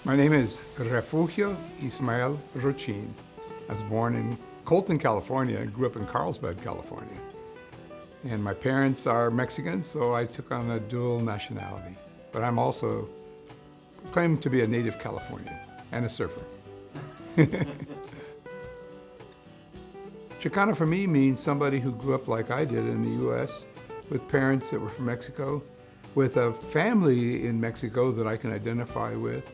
My name is Refugio Ismael Richie. I was born in Colton, California, and grew up in Carlsbad, California. And my parents are Mexican, so I took on a dual nationality. But I'm also claimed to be a native Californian and a surfer. Chicano for me means somebody who grew up like I did in the U.S. with parents that were from Mexico, with a family in Mexico that I can identify with.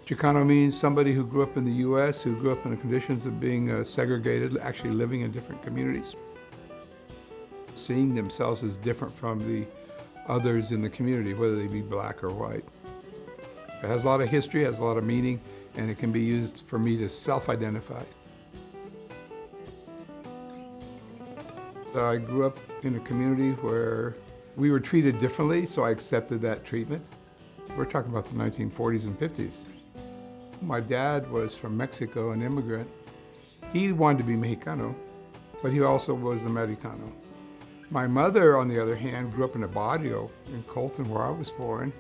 Chicano means somebody who grew up in the U.S., who grew up in the conditions of being segregated, actually living in different communities, seeing themselves as different from the others in the community, whether they be black or white. It has a lot of history, has a lot of meaning, and it can be used for me to self-identify. I grew up in a community where we were treated differently, so I accepted that treatment. We're talking about the 1940s and 50s. My dad was from Mexico, an immigrant. He wanted to be Mexicano, but he also was Americano. My mother, on the other hand, grew up in a barrio in Colton, where I was born,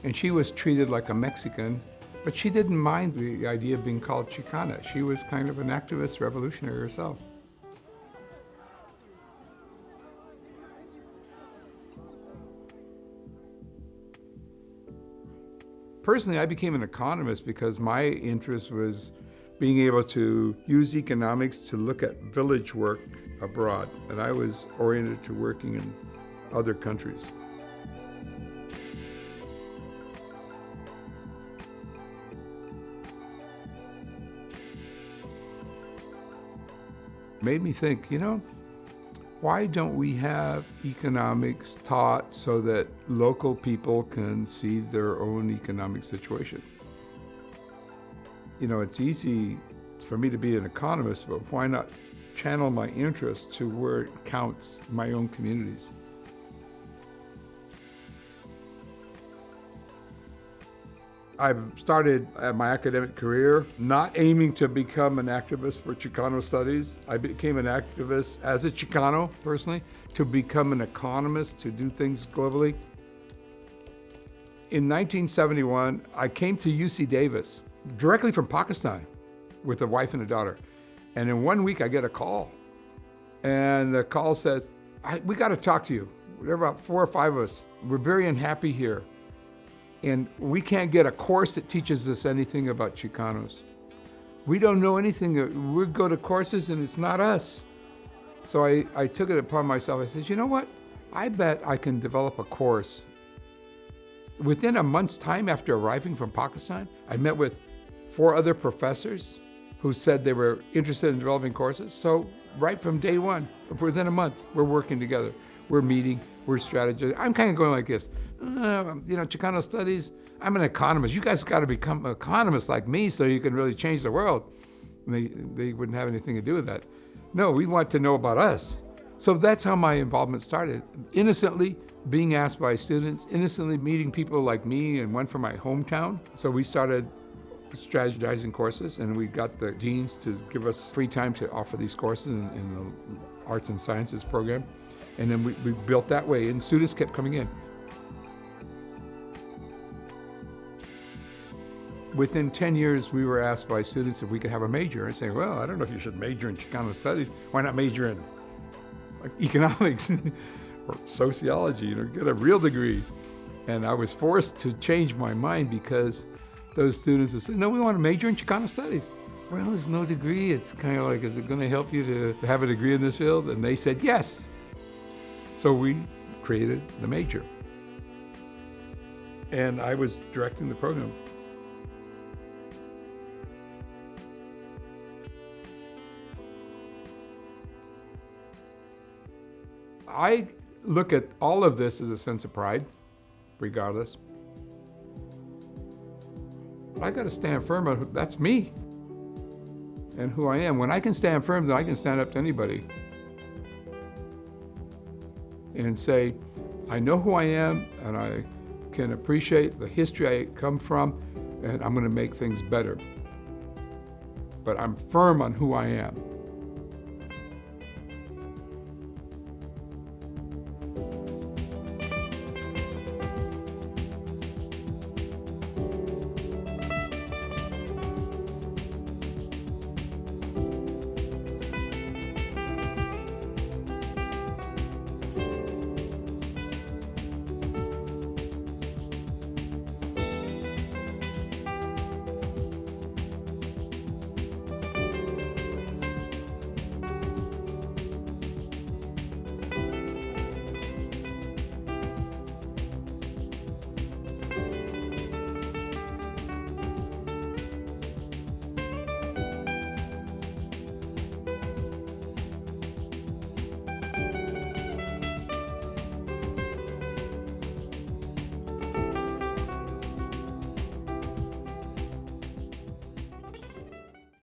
and she was treated like a Mexican, but she didn't mind the idea of being called Chicana. She was kind of an activist revolutionary herself. Personally, I became an economist because my interest was being able to use economics to look at village work abroad, and I was oriented to working in other countries. Made me think, why don't we have economics taught so that local people can see their own economic situation? It's easy for me to be an economist, but why not channel my interest to where it counts in my own communities? I've started my academic career not aiming to become an activist for Chicano Studies. I became an activist as a Chicano, personally, to become an economist, to do things globally. In 1971, I came to UC Davis, directly from Pakistan, with a wife and a daughter. And in 1 week, I get a call. And the call says, we got to talk to you. There are about 4 or 5 of us. We're very unhappy here. And we can't get a course that teaches us anything about Chicanos. We don't know anything. We go to courses and it's not us. So I took it upon myself. I said, you know what? I bet I can develop a course. Within a month's time after arriving from Pakistan, I met with 4 other professors who said they were interested in developing courses. So right from day one, within a month, we're working together. We're meeting, we're strategizing. I'm kind of going like this. Chicano Studies, I'm an economist. You guys got to become economists like me so you can really change the world. And they wouldn't have anything to do with that. No, we want to know about us. So that's how my involvement started. Innocently being asked by students, innocently meeting people like me and one from my hometown. So we started strategizing courses, and we got the deans to give us free time to offer these courses in the Arts and Sciences program. And then we built that way, and students kept coming in. Within 10 years, we were asked by students if we could have a major. I say, well, I don't know if you should major in Chicano Studies. Why not major in economics or sociology, get a real degree? And I was forced to change my mind because those students would say, no, we want to major in Chicano Studies. Well, there's no degree. It's kind of like, is it going to help you to have a degree in this field? And they said, yes. So we created the major. And I was directing the program. I look at all of this as a sense of pride, regardless. I got to stand firm on that's me and who I am. When I can stand firm, then I can stand up to anybody and say, I know who I am, and I can appreciate the history I come from, and I'm going to make things better. But I'm firm on who I am.